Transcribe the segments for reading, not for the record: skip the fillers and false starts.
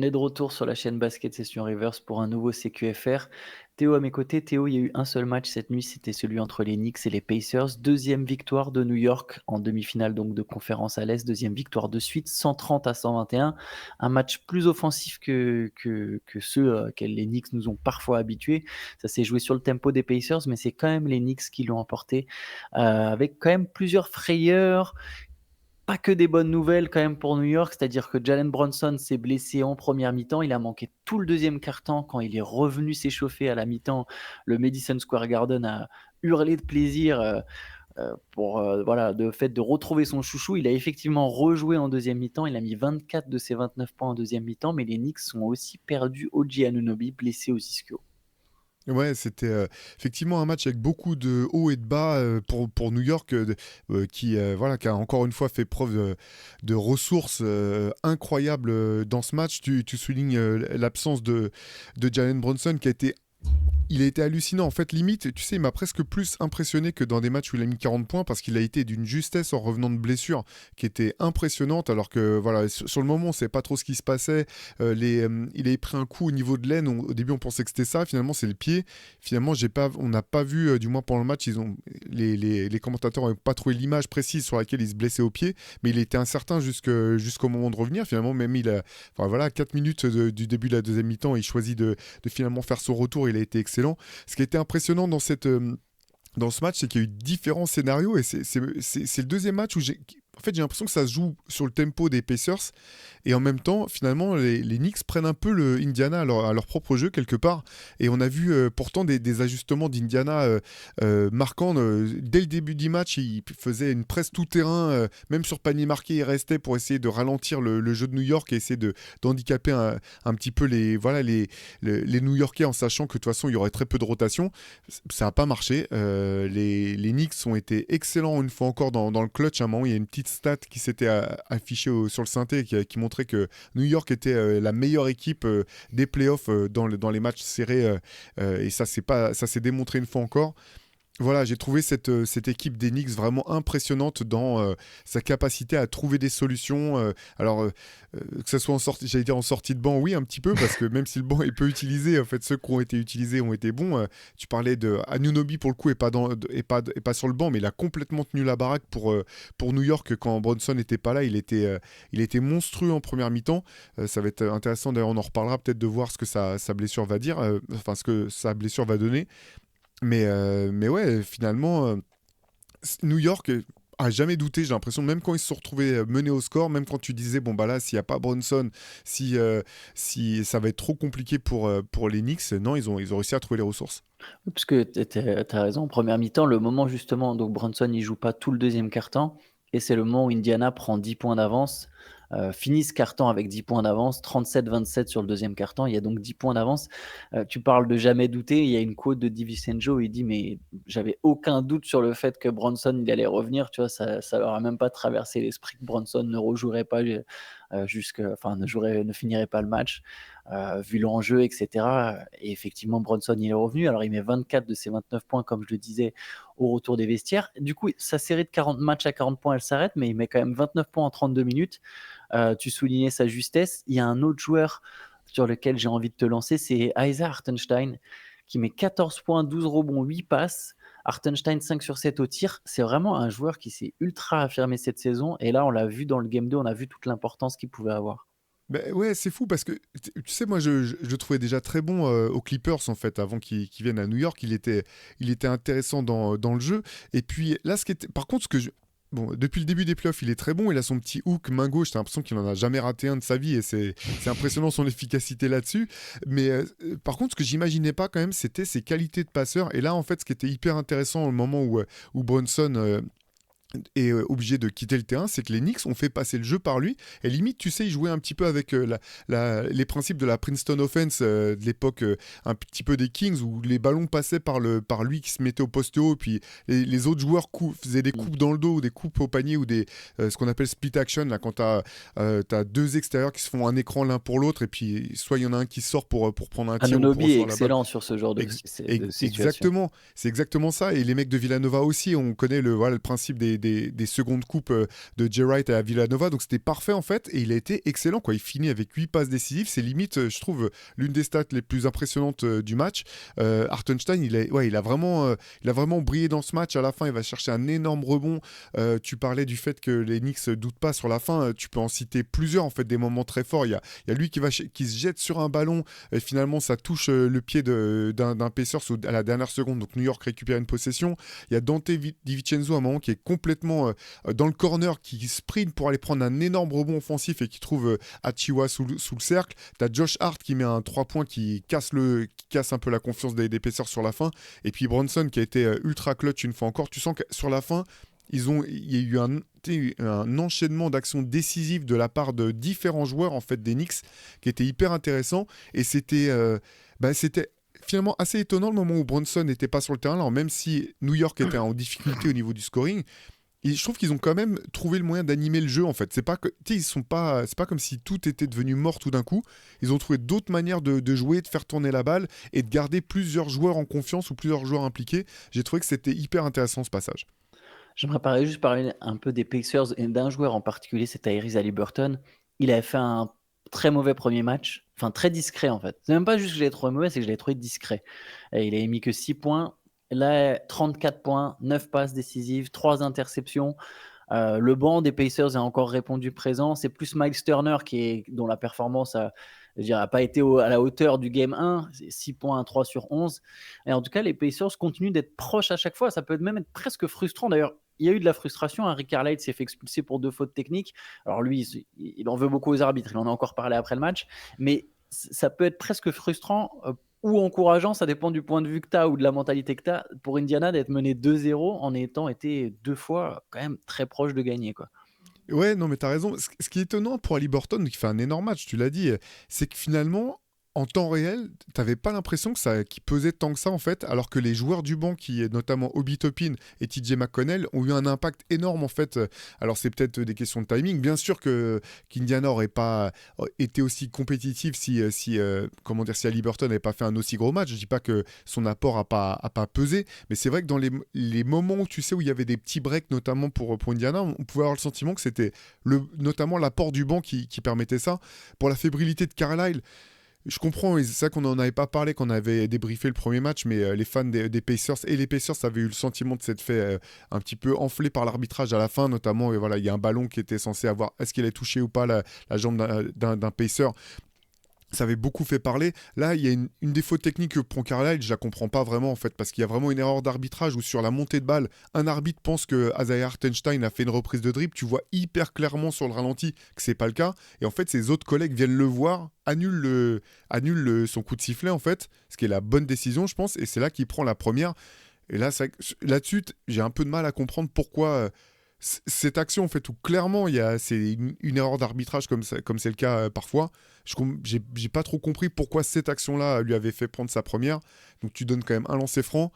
On est de retour sur la chaîne Basket Session Reverse pour un nouveau CQFR. Théo à mes côtés. Théo, il y a eu un seul match cette nuit, c'était celui entre les Knicks et les Pacers. Deuxième victoire de New York en demi-finale donc de conférence à l'Est. Deuxième victoire de suite, 130-121. Un match plus offensif que ceux auxquels les Knicks nous ont parfois habitués. Ça s'est joué sur le tempo des Pacers, mais c'est quand même les Knicks qui l'ont emporté avec quand même plusieurs frayeurs. Pas que des bonnes nouvelles quand même pour New York, c'est-à-dire que Jalen Brunson s'est blessé en première mi-temps, il a manqué tout le deuxième quart-temps. Quand il est revenu s'échauffer à la mi-temps, le Madison Square Garden a hurlé de plaisir, pour, voilà, de fait de retrouver son chouchou. Il a effectivement rejoué en deuxième mi-temps, il a mis 24 de ses 29 points en deuxième mi-temps, mais les Knicks ont aussi perdu OG Anunoby, blessé aux ischio. Ouais, c'était effectivement un match avec beaucoup de hauts et de bas pour New York, voilà, qui a encore une fois fait preuve de ressources incroyables dans ce match. Tu soulignes l'absence de Jalen Brunson qui a été il a été hallucinant. En fait, limite, tu sais, il m'a presque plus impressionné que dans des matchs où il a mis 40 points parce qu'il a été d'une justesse en revenant de blessure qui était impressionnante. Alors que, voilà, sur le moment, on ne savait pas trop ce qui se passait. Il avait pris un coup au niveau de l'aine. Au début, on pensait que c'était ça. Finalement, c'est le pied. Finalement, on n'a pas vu, du moins pendant le match, les commentateurs n'ont pas trouvé l'image précise sur laquelle il se blessait au pied. Mais il était incertain jusqu'au moment de revenir. Finalement, même enfin, voilà, 4 minutes du début de la deuxième mi-temps, il choisit de finalement faire son retour. Il a été excellent. Ce qui était impressionnant dans ce match, c'est qu'il y a eu différents scénarios et c'est le deuxième match où j'ai l'impression que ça se joue sur le tempo des Pacers et en même temps, finalement, les Knicks prennent un peu le Indiana à leur propre jeu quelque part et on a vu pourtant des ajustements d'Indiana marquants. Dès le début du match, ils faisaient une presse tout-terrain, même sur panier marqué, ils restaient pour essayer de ralentir le jeu de New York et essayer d'handicaper un petit peu les New-Yorkais en sachant que de toute façon, il y aurait très peu de rotation. Ça n'a pas marché. Les Knicks ont été excellents une fois encore dans le clutch. À un moment, il y a une petite stat qui s'était affichée sur le synthé qui montrait que New York était la meilleure équipe des playoffs dans les matchs serrés. Et ça s'est démontré une fois encore. Voilà, j'ai trouvé cette équipe des Knicks vraiment impressionnante dans sa capacité à trouver des solutions. Que ce soit j'allais dire en sortie de banc, oui, un petit peu, parce que même si le banc est peu utilisé, en fait, ceux qui ont été utilisés ont été bons. Tu parlais de Anunoby pour le coup, et pas sur le banc, mais il a complètement tenu la baraque pour New York quand Bronson n'était pas là. Il était monstrueux en première mi-temps. Ça va être intéressant, d'ailleurs, on en reparlera peut-être de voir ce que sa blessure va dire, enfin, ce que sa blessure va donner. Mais ouais, finalement, New York a jamais douté, j'ai l'impression, même quand ils se sont retrouvés menés au score, même quand tu disais, bon bah là, s'il n'y a pas Bronson, si ça va être trop compliqué pour les Knicks, non, ils ont réussi à trouver les ressources. Parce que tu as raison, en première mi-temps, le moment justement, donc Brunson, il joue pas tout le deuxième quart-temps et c'est le moment où Indiana prend 10 points d'avance, finit ce quart-temps avec 10 points d'avance, 37-27 sur le deuxième quart-temps, il y a donc 10 points d'avance. Tu parles de jamais douter, il y a une quote de DiVincenzo, il dit: «Mais j'avais aucun doute sur le fait que Brunson, il allait revenir», tu vois? Ça leur a même pas traversé l'esprit que Brunson ne rejouerait pas, enfin ne finirait pas le match, vu l'enjeu et cetera. Et effectivement, Brunson, il est revenu. Alors, il met 24 de ses 29 points, comme je le disais, au retour des vestiaires. Du coup, sa série de 40 matchs à 40 points, elle s'arrête, mais il met quand même 29 points en 32 minutes. Tu soulignais sa justesse. Il y a un autre joueur sur lequel j'ai envie de te lancer, c'est Isaiah Hartenstein, qui met 14 points, 12 rebonds, 8 passes. Hartenstein 5 sur 7 au tir. C'est vraiment un joueur qui s'est ultra affirmé cette saison. Et là, on l'a vu dans le Game 2, on a vu toute l'importance qu'il pouvait avoir. Ben ouais, c'est fou parce que tu sais, moi je le trouvais déjà très bon aux Clippers en fait, avant qu'il vienne à New York. Il était intéressant dans le jeu. Et puis là, par contre, bon, depuis le début des playoffs, il est très bon. Il a son petit hook main gauche. J'ai l'impression qu'il en a jamais raté un de sa vie et c'est impressionnant son efficacité là-dessus. Mais par contre, ce que j'imaginais pas quand même, c'était ses qualités de passeur. Et là, en fait, ce qui était hyper intéressant au moment où Brunson est obligé de quitter le terrain, c'est que les Knicks ont fait passer le jeu par lui. Et limite, tu sais, il jouait un petit peu avec les principes de la Princeton Offense de l'époque, un petit peu des Kings, où les ballons passaient par lui qui se mettait au poste haut, puis les autres joueurs faisaient des coupes dans le dos, ou des coupes au panier, ou ce qu'on appelle split action, là, quand t'as deux extérieurs qui se font un écran l'un pour l'autre, et puis soit il y en a un qui sort pour prendre un tir ou pour Anunoby est recevoir la balle. excellent sur ce genre de situation. Exactement, c'est exactement ça. Et les mecs de Villanova aussi, on connaît voilà, le principe des des secondes coupes de Jay Wright à Villanova, donc c'était parfait en fait, et il a été excellent, quoi. Il finit avec 8 passes décisives, c'est limite, je trouve, l'une des stats les plus impressionnantes du match. Hartenstein, il a vraiment brillé dans ce match. À la fin, il va chercher un énorme rebond. Tu parlais du fait que les Knicks ne doutent pas sur la fin, tu peux en citer plusieurs, en fait, des moments très forts. Il y a lui qui se jette sur un ballon, et finalement, ça touche le pied d'un Pacers à la dernière seconde, donc New York récupère une possession. Il y a Dante DiVincenzo à un moment qui est complètement dans le corner, qui sprint pour aller prendre un énorme rebond offensif et qui trouve Achiuwa sous le cercle. T'as Josh Hart qui met un 3 points qui casse un peu la confiance des Pacers sur la fin. Et puis Bronson qui a été ultra clutch une fois encore. Tu sens que sur la fin, il y a eu un enchaînement d'actions décisives de la part de différents joueurs en fait des Knicks qui était hyper intéressant. Et c'était finalement assez étonnant le moment où Bronson n'était pas sur le terrain. Alors même si New York était en difficulté au niveau du scoring, et je trouve qu'ils ont quand même trouvé le moyen d'animer le jeu en fait. C'est pas comme si tout était devenu mort tout d'un coup. Ils ont trouvé d'autres manières de jouer, de faire tourner la balle et de garder plusieurs joueurs en confiance ou plusieurs joueurs impliqués. J'ai trouvé que c'était hyper intéressant ce passage. J'aimerais juste parler un peu des Pacers et d'un joueur en particulier, c'est Tyrese Haliburton. Il avait fait un très mauvais premier match, enfin très discret en fait. C'est même pas juste que je l'ai trouvé mauvais, c'est que je l'ai trouvé discret. Et il avait mis que 6 points. Là, 34 points, 9 passes décisives, 3 interceptions. Le banc des Pacers a encore répondu présent. C'est plus Miles Turner dont la performance a pas été à la hauteur du Game 1. C'est 6 points, 3 sur 11. Et en tout cas, les Pacers continuent d'être proches à chaque fois. Ça peut même être presque frustrant. D'ailleurs, il y a eu de la frustration. Rick Carlisle s'est fait expulser pour 2 fautes techniques. Alors lui, il en veut beaucoup aux arbitres. Il en a encore parlé après le match. Mais ça peut être presque frustrant ou encourageant, ça dépend du point de vue que tu as ou de la mentalité que tu as, pour Indiana d'être mené 2-0 en ayant été 2 fois quand même très proche de gagner, quoi. Ouais, non, mais t'as raison. Ce qui est étonnant pour Haliburton, qui fait un énorme match, tu l'as dit, c'est que finalement, en temps réel, t'avais pas l'impression qu'il pesait tant que ça, en fait, alors que les joueurs du banc, notamment Obi Toppin et TJ McConnell, ont eu un impact énorme, en fait. Alors, c'est peut-être des questions de timing. Bien sûr qu'Indiana n'aurait pas été aussi compétitif si Haliburton n'avait pas fait un aussi gros match. Je dis pas que son apport a pas pesé, mais c'est vrai que dans les moments où où il y avait des petits breaks, notamment pour Indiana, on pouvait avoir le sentiment que c'était notamment l'apport du banc qui permettait ça. Pour la fébrilité de Carlisle, je comprends, et c'est ça qu'on n'en avait pas parlé quand on avait débriefé le premier match, mais les fans des Pacers et les Pacers avaient eu le sentiment de s'être fait un petit peu enfler par l'arbitrage à la fin, notamment, et voilà, il y a un ballon qui était censé avoir, est-ce qu'il a touché ou pas la jambe d'un Pacer. Ça avait beaucoup fait parler. Là, il y a une des fautes techniques que prend Carlisle, je la comprends pas vraiment en fait, parce qu'il y a vraiment une erreur d'arbitrage où sur la montée de balle, un arbitre pense que Isaiah Hartenstein a fait une reprise de dribble. Tu vois hyper clairement sur le ralenti que c'est pas le cas. Et en fait, ses autres collègues viennent le voir, annulent son coup de sifflet en fait, ce qui est la bonne décision, je pense. Et c'est là qu'il prend la première. Et là, là-dessus, j'ai un peu de mal à comprendre pourquoi. Cette action, en fait, où clairement, c'est une erreur d'arbitrage comme c'est le cas parfois. J'ai pas trop compris pourquoi cette action-là lui avait fait prendre sa première. Donc, tu donnes quand même un lancer franc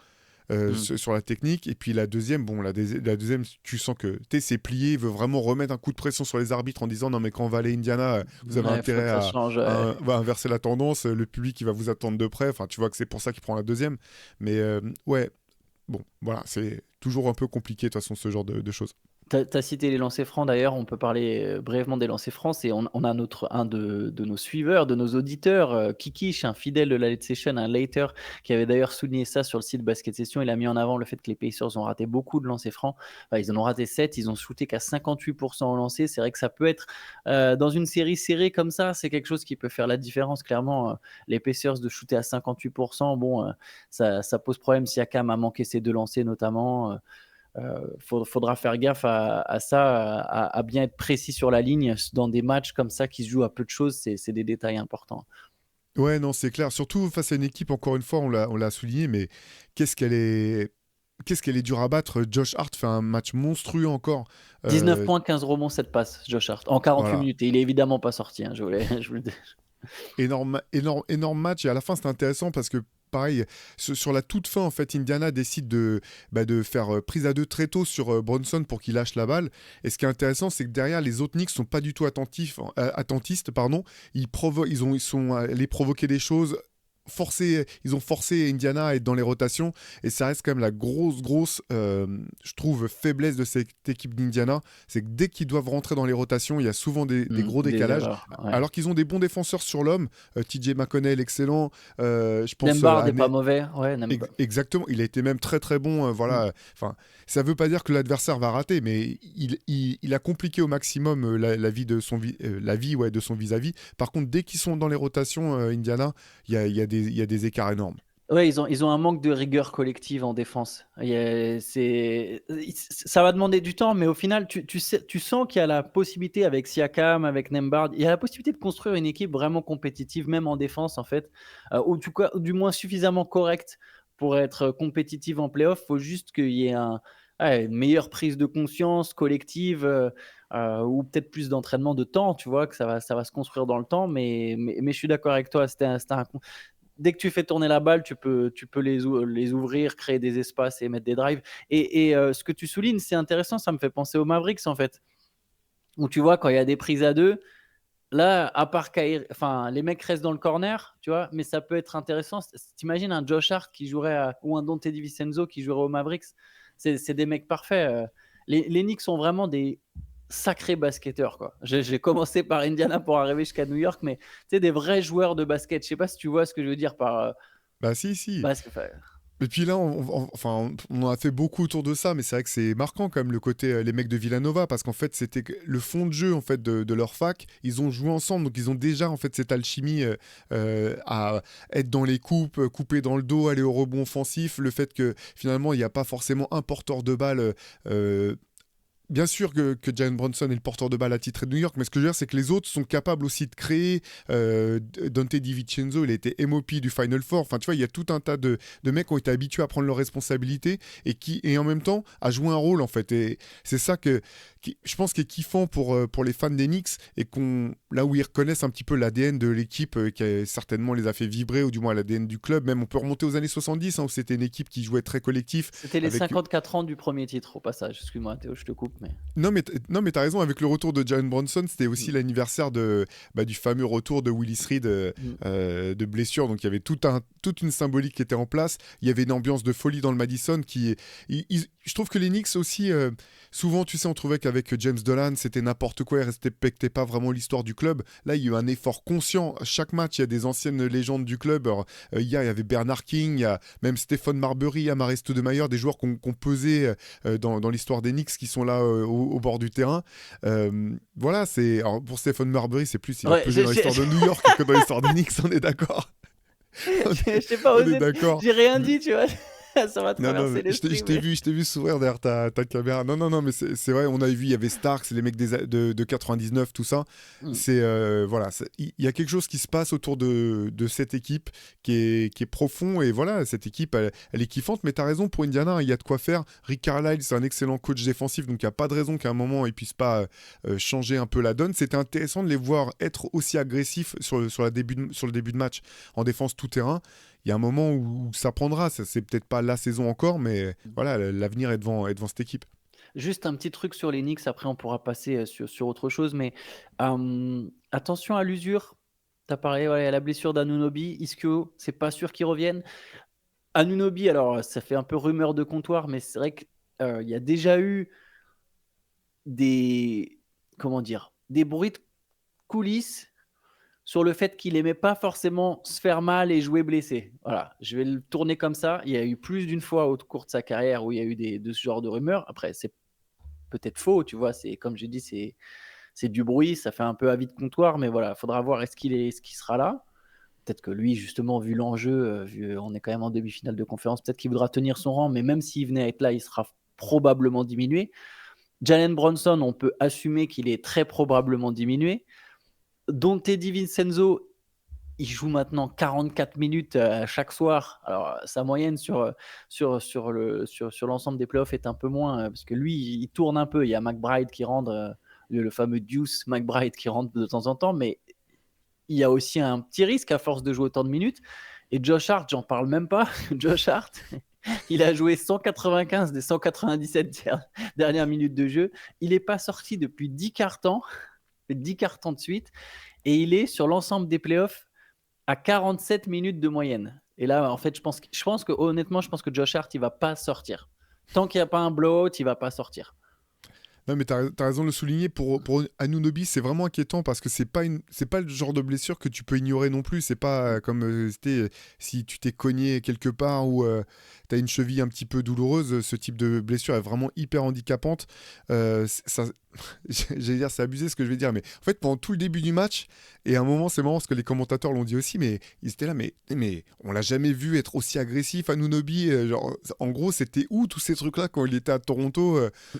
sur la technique. Et puis, la deuxième, la deuxième, tu sens que c'est plié. Il veut vraiment remettre un coup de pression sur les arbitres en disant non, mais quand on va aller à Indiana, vous avez intérêt à inverser la tendance. Le public, il va vous attendre de près. Enfin, tu vois que c'est pour ça qu'il prend la deuxième. Mais ouais, bon, voilà, c'est toujours un peu compliqué de toute façon, ce genre de choses. T'as cité les lancers francs d'ailleurs, on peut parler brièvement des lancers francs. On a un de nos suiveurs, de nos auditeurs, Kikish, un fidèle de la Late Session, un later, qui avait d'ailleurs souligné ça sur le site Basket Session. Il a mis en avant le fait que les Pacers ont raté beaucoup de lancers francs. Enfin, ils en ont raté 7, ils ont shooté qu'à 58% au lancer. C'est vrai que ça peut être, dans une série serrée comme ça, c'est quelque chose qui peut faire la différence. Clairement, les Pacers de shooter à 58%, bon, ça pose problème si Siakam a manqué ses 2 lancers notamment. Faudra faire gaffe à ça, à bien être précis sur la ligne dans des matchs comme ça qui se jouent à peu de choses. C'est des détails importants. Ouais, non, c'est clair. Surtout face à une équipe, encore une fois, on l'a souligné, mais qu'est-ce qu'elle est dure à battre. Josh Hart fait un match monstrueux encore. 19 points, 15 rebonds, 7 passes, Josh Hart, en 48 voilà. minutes. Et il est évidemment pas sorti. Je voulais Énorme match. Et à la fin, c'est intéressant parce que pareil, sur la toute fin, en fait, Indiana décide de faire prise à 2 très tôt sur Bronson pour qu'il lâche la balle. Et ce qui est intéressant, c'est que derrière, les autres Knicks sont pas du tout attentistes. Pardon. Ils sont allés provoquer des choses ils ont forcé Indiana à être dans les rotations, et ça reste quand même la grosse, je trouve, faiblesse de cette équipe d'Indiana, c'est que dès qu'ils doivent rentrer dans les rotations, il y a souvent des gros Des décalages, erreurs, ouais. alors qu'ils ont des bons défenseurs sur l'homme, TJ McConnell, excellent, je pense Nembhard est pas mauvais, ouais, Exactement, il a été même très très bon. Mm. Voilà, enfin, ça veut pas dire que l'adversaire va rater, mais il a compliqué au maximum la vie de la vie ouais, de son vis-à-vis. Par contre, dès qu'ils sont dans les rotations, Indiana, il y a des écarts énormes. Ouais, ils ont un manque de rigueur collective en défense. Ça va demander du temps, mais au final, tu sens qu'il y a la possibilité avec Siakam, avec Nembhard, il y a la possibilité de construire une équipe vraiment compétitive, même en défense, en fait, ou du moins suffisamment correcte pour être compétitive en playoff. Il faut juste qu'il y ait une meilleure prise de conscience collective, ou peut-être plus d'entraînement de temps, tu vois, que ça va se construire dans le temps. Mais je suis d'accord avec toi, dès que tu fais tourner la balle, tu peux les ouvrir, créer des espaces et mettre des drives. Et ce que tu soulignes, c'est intéressant, ça me fait penser aux Mavericks, en fait. Où tu vois, quand il y a des prises à deux, là, à part enfin, les mecs restent dans le corner, tu vois, mais ça peut être intéressant. T'imagines un Josh Hart qui jouerait ou un Dante DiVincenzo qui jouerait aux Mavericks, c'est des mecs parfaits. Les Knicks sont vraiment des sacrés basketteurs, quoi. J'ai commencé par Indiana pour arriver jusqu'à New York, mais tu sais, des vrais joueurs de basket. Je sais pas si tu vois ce que je veux dire par Bah si. basket. Enfin, Et puis là, on en a fait beaucoup autour de ça, mais c'est vrai que c'est marquant quand même le côté les mecs de Villanova, parce qu'en fait c'était le fond de jeu en fait de leur fac. Ils ont joué ensemble, donc ils ont déjà en fait cette alchimie à être dans les coupes, couper dans le dos, aller au rebond offensif. Le fait que finalement il n'y a pas forcément un porteur de balle. Bien sûr que Jalen Brunson est le porteur de balle attitré de New York, mais ce que je veux dire, c'est que les autres sont capables aussi de créer. Dante DiVincenzo, il a été MOP du Final Four. Enfin, tu vois, il y a tout un tas de mecs qui ont été habitués à prendre leurs responsabilités et en même temps à jouer un rôle, en fait. Et c'est ça je pense, qui est kiffant pour les fans des Knicks, et là où ils reconnaissent un petit peu l'ADN de l'équipe qui certainement les a fait vibrer, ou du moins l'ADN du club. Même on peut remonter aux années 70, hein, où c'était une équipe qui jouait très collectif. c'était les Avec 54 ans du premier titre, au passage. Excuse-moi, Théo, je te coupe, mais. Non, mais t'as raison, avec le retour de Jalen Brunson, c'était aussi Mm. l'anniversaire du fameux retour de Willis Reed Mm. de blessure. Donc il y avait toute une symbolique qui était en place. Il y avait une ambiance de folie dans le Madison je trouve que les Knicks aussi, souvent, tu sais, on trouvait qu'avec James Dolan, c'était n'importe quoi, ils respectaient pas vraiment l'histoire du club. Là, il y a eu un effort conscient. À chaque match, il y a des anciennes légendes du club. Alors, hier, il y avait Bernard King, il y a même Stephen Marbury, Amar'e Stoudemire, des joueurs qu'on pesé dans l'histoire des Knicks, qui sont là au bord du terrain. Voilà, alors, pour Stephen Marbury, c'est plus, il a Ouais, pesé dans l'histoire de New York que dans l'histoire des Knicks, on est d'accord. je sais pas On est osé. d'accord. J'ai rien dit, tu vois. Ça m'a Non, non, mais traversé l'esprit, mais. je t'ai vu sourire derrière ta caméra. Non, mais c'est vrai, on avait vu, il y avait Starks, les mecs de 99, tout ça. Mm. Voilà, il y a quelque chose qui se passe autour de cette équipe qui est profond, et voilà, cette équipe, elle est kiffante, mais t'as raison, pour Indiana, il y a de quoi faire. Rick Carlisle, c'est un excellent coach défensif, donc il n'y a pas de raison qu'à un moment, il puisse pas changer un peu la donne. C'était intéressant de les voir être aussi agressifs sur le début de match, en défense tout terrain. Il y a un moment où ça prendra. Ça, c'est peut-être pas la saison encore, mais voilà, l'avenir est devant cette équipe. Juste un petit truc sur les Knicks, après on pourra passer sur autre chose, mais attention à l'usure. Tu as parlé, ouais, à la blessure d'Anunoby. Isco, c'est pas sûr qu'il revienne. Anunoby, alors ça fait un peu rumeur de comptoir, mais c'est vrai qu'il y a déjà eu des, comment dire, des bruits de coulisses sur le fait qu'il aimait pas forcément se faire mal et jouer blessé. Voilà, je vais le tourner comme ça. Il y a eu plus d'une fois au cours de sa carrière où il y a eu de ce genre de rumeurs. Après, c'est peut-être faux, tu vois. C'est comme j'ai dit, c'est du bruit, ça fait un peu avis de comptoir, mais voilà, il faudra voir est-ce qu'il sera là. Peut-être que lui, justement, vu l'enjeu, on est quand même en demi-finale de conférence, peut-être qu'il voudra tenir son rang, mais même s'il venait à être là, il sera probablement diminué. Jalen Brunson, on peut assumer qu'il est très probablement diminué. Dante DiVincenzo, il joue maintenant 44 minutes chaque soir. Alors, sa moyenne sur l'ensemble des playoffs est un peu moins, parce que lui, il tourne un peu. Il y a McBride qui rentre, le fameux Deuce McBride qui rentre de temps en temps, mais il y a aussi un petit risque à force de jouer autant de minutes. Et Josh Hart, j'en parle même pas. Josh Hart, il a joué 195 des 197 dernières minutes de jeu. Il n'est pas sorti depuis 10 quarts-temps, 10 quarts-temps de suite, et il est sur l'ensemble des playoffs à 47 minutes de moyenne. Et là, en fait, je pense que honnêtement, je pense que Josh Hart, il va pas sortir. Tant qu'il y a pas un blowout, il va pas sortir. Non, mais t'as as raison de le souligner. Pour Anunoby, c'est vraiment inquiétant parce que c'est pas le genre de blessure que tu peux ignorer non plus. C'est pas comme c'était si tu t'es cogné quelque part ou t'as une cheville un petit peu douloureuse. Ce type de blessure est vraiment hyper handicapante. Ça, j'allais dire, c'est abusé ce que je vais dire, mais en fait, pendant tout le début du match, et à un moment, c'est marrant parce que les commentateurs l'ont dit aussi, mais ils étaient là, mais on l'a jamais vu être aussi agressif, Anunoby. Genre, en gros, c'était où tous ces trucs-là quand il était à Toronto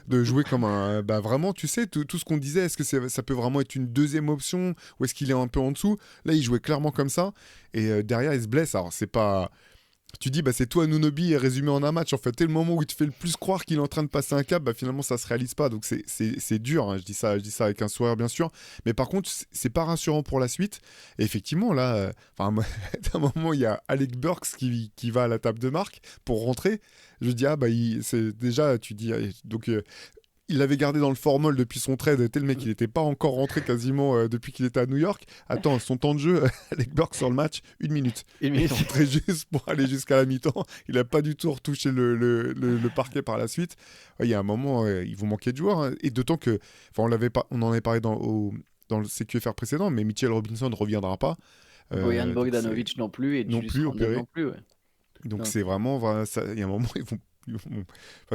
de jouer comme un. Bah vraiment, tu sais, tout ce qu'on disait, est-ce que ça peut vraiment être une deuxième option ou est-ce qu'il est un peu en dessous? Là, il jouait clairement comme ça. Et derrière, il se blesse. Alors, c'est pas. Tu dis, bah, c'est toi, Anunoby, résumé en un match. En fait, dès le moment où il te fait le plus croire qu'il est en train de passer un cap, bah, finalement, ça se réalise pas. Donc, c'est dur. Hein. Je dis ça avec un sourire, bien sûr. Mais par contre, c'est pas rassurant pour la suite. Et effectivement, là, à un moment, il y a Alec Burks qui va à la table de marque pour rentrer. Je dis, ah, bah, c'est déjà, tu dis, donc, il l'avait gardé dans le formol depuis son trade. Tel mec, il n'était pas encore rentré quasiment depuis qu'il était à New York. Attends, son temps de jeu, Alec Burks sur le match, 1 minute. Une Il est minute. rentré juste pour aller jusqu'à la mi-temps. Il n'a pas du tout retouché le parquet par la suite. Ouais, il y a un moment, il vous manquait de joueurs. Hein. Et d'autant que, on en avait parlé dans le CQFR précédent, mais Mitchell Robinson ne reviendra pas. Bojan Donc c'est Bogdanovic non plus et non Julius plus Randle opéré. non plus. Ouais. Donc Donc, c'est vraiment, voilà, il y a un moment, enfin,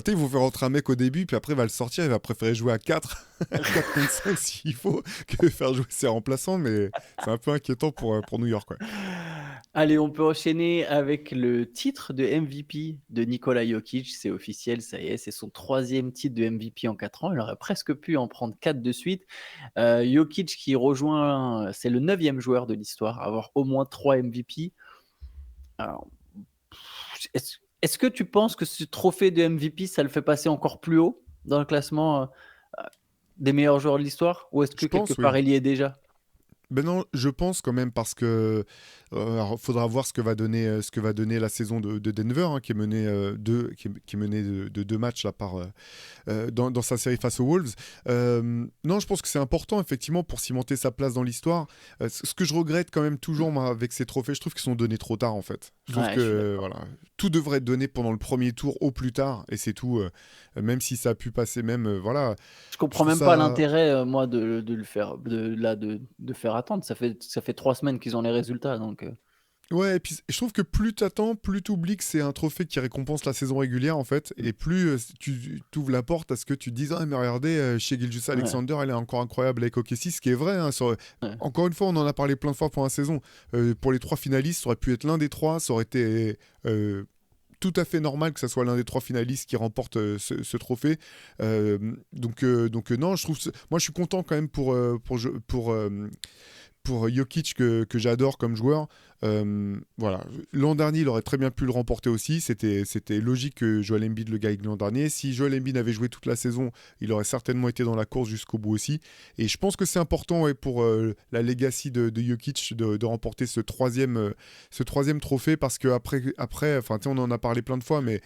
ils vont faire rentrer un mec au début, puis après il va le sortir, il va préférer jouer à 4, 4 contre 5 s'il faut, que faire jouer ses remplaçants, mais c'est un peu inquiétant pour New York. Ouais. allez, on peut enchaîner avec le titre de MVP de Nikola Jokic. C'est officiel, ça y est, c'est son 3e titre de MVP en 4 ans. Il aurait presque pu en prendre 4 de suite. Jokic qui rejoint, c'est le 9e joueur de l'histoire à avoir au moins 3 MVP. Alors, est-ce que tu penses que ce trophée de MVP, ça le fait passer encore plus haut dans le classement des meilleurs joueurs de l'histoire? Ou est-ce que Je quelque pense, oui. part il y est déjà? Ben non, je pense quand même parce que faudra voir ce que va donner la saison de Denver, hein, qui est menée qui est menée de 2 matchs là par dans sa série face aux Wolves. Non, je pense que c'est important effectivement pour cimenter sa place dans l'histoire. Ce que je regrette quand même toujours moi, avec ces trophées, je trouve qu'ils sont donnés trop tard en fait. Je trouve Ouais, je suis que d'accord. voilà, tout devrait être donné pendant le premier tour au plus tard et c'est tout. Même si ça a pu passer même voilà, Je je comprends trouve même pas ça. l'intérêt, moi, de le faire, de faire attendre. Ça fait 3 semaines qu'ils ont les résultats, donc Ouais, et puis je trouve que plus t'attends, plus t'oublies que c'est un trophée qui récompense la saison régulière en fait, mmh, et plus tu t'ouvres la porte à ce que tu te dises ah mais regardez chez ouais, Alexander elle est encore incroyable avec OKC, ce qui est vrai. Hein, ouais. encore une fois, on en a parlé plein de fois pour la saison. Pour les 3 finalistes, ça aurait pu être l'un des trois, ça aurait été tout à fait normal que ça soit l'un des 3 finalistes qui remporte ce trophée. Donc non, moi je suis content quand même pour Jokic que j'adore comme joueur. Voilà. L'an dernier, il aurait très bien pu le remporter aussi. C'était logique que Joel Embiid le gagne l'an dernier. Si Joel Embiid avait joué toute la saison, il aurait certainement été dans la course jusqu'au bout aussi. Et je pense que c'est important ouais, pour la legacy de Jokic de remporter ce troisième trophée parce que après enfin, on en a parlé plein de fois, mais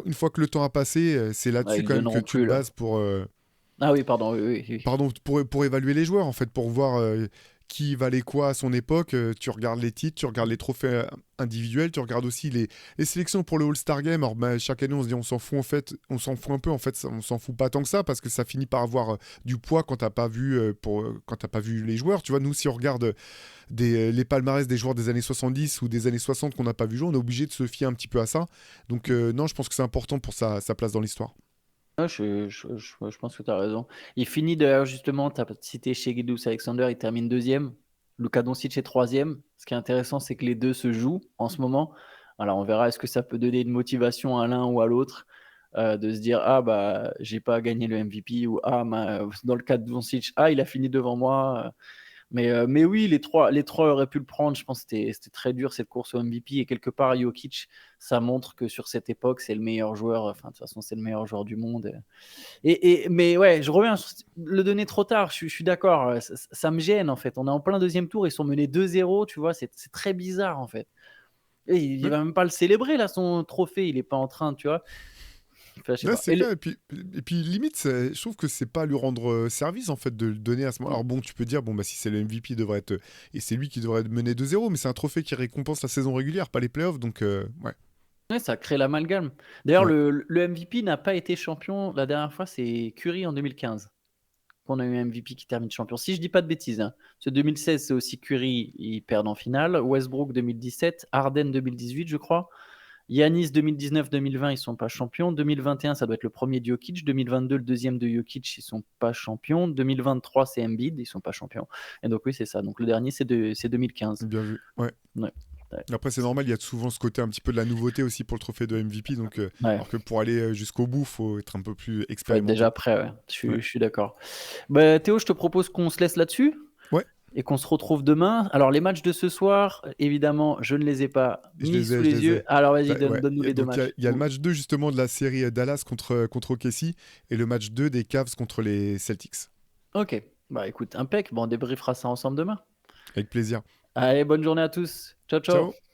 une fois que le temps a passé, c'est Ouais, là-dessus ils le quand même que donneront tu te plus là. bases pour Ah oui, pardon, oui, oui, oui. pardon, pour évaluer les joueurs, en fait, pour voir qui valait quoi à son époque. Tu regardes les titres, tu regardes les trophées individuels, tu regardes aussi les sélections pour le All-Star Game. Alors, bah, chaque année, on se dit, on s'en fout, en fait, on s'en fout un peu, en fait, on s'en fout pas tant que ça, parce que ça finit par avoir du poids quand t'as pas vu, quand t'as pas vu les joueurs. Tu vois, nous, si on regarde les palmarès des joueurs des années 70 ou des années 60 qu'on n'a pas vu jouer, on est obligé de se fier un petit peu à ça. Donc, non, je pense que c'est important pour sa place dans l'histoire. Ah, je pense que tu as raison. Il finit d'ailleurs justement, tu as cité chez Gilgeous Alexander, il termine 2e. Luka Doncic est 3e. Ce qui est intéressant, c'est que les deux se jouent en ce moment. Alors on verra est-ce que ça peut donner une motivation à l'un ou à l'autre de se dire ah bah j'ai pas gagné le MVP ou ah dans le cas de Doncic ah il a fini devant moi. Mais oui, les trois auraient pu le prendre. Je pense que c'était très dur cette course au MVP. Et quelque part, Jokic, ça montre que sur cette époque, c'est le meilleur joueur. Enfin, de toute façon, c'est le meilleur joueur du monde. Mais ouais, je reviens sur le donner trop tard. Je suis d'accord. Ça me gêne en fait. On est en plein deuxième tour. Ils sont menés 2-0. Tu vois, c'est très bizarre en fait. Et il Ouais. va même pas le célébrer là, son trophée. Il est pas en train, tu vois. Enfin, je sais Ouais, pas. c'est clair. Et puis limite, je trouve que c'est pas lui rendre service en fait de le donner à ce moment. Alors bon, tu peux dire, bon, bah si c'est le MVP, il devrait être. Et c'est lui qui devrait mener 2-0, mais c'est un trophée qui récompense la saison régulière, pas les playoffs. Donc, ouais. Ouais, ça crée l'amalgame. D'ailleurs, Ouais. le MVP n'a pas été champion. La dernière fois, c'est Curry en 2015 qu'on a eu un MVP qui termine champion. Si je dis pas de bêtises, hein. Ce 2016, c'est aussi Curry, ils perdent en finale. Westbrook 2017, Harden 2018, je crois. Yanis 2019-2020, ils sont pas champions. 2021, ça doit être le premier de Jokic. 2022, le deuxième de Jokic, ils sont pas champions. 2023, c'est Embiid, ils sont pas champions. Et donc oui, c'est ça. Donc le dernier, c'est 2015. Bien vu. Ouais. Ouais. Ouais. Après, c'est normal, il y a souvent ce côté un petit peu de la nouveauté aussi pour le trophée de MVP. Donc, Ouais. alors que pour aller jusqu'au bout, faut être un peu plus Faut être expérimenté. déjà prêt, ouais. Ouais. Je suis d'accord. Bah, Théo, je te propose qu'on se laisse là-dessus Ouais, et qu'on se retrouve demain. Alors, les matchs de ce soir, évidemment, je ne les ai pas je mis les sous ai, je les les yeux. ai. Alors, vas-y, Ouais. donne-nous les deux Donc, matchs. il y a le match 2 justement de la série Dallas contre OKC et le match 2 des Cavs contre les Celtics. Ok. Bah, écoute, impec. Bon, on débriefera ça ensemble demain. Avec plaisir. Allez, bonne journée à tous. Ciao, ciao. Ciao.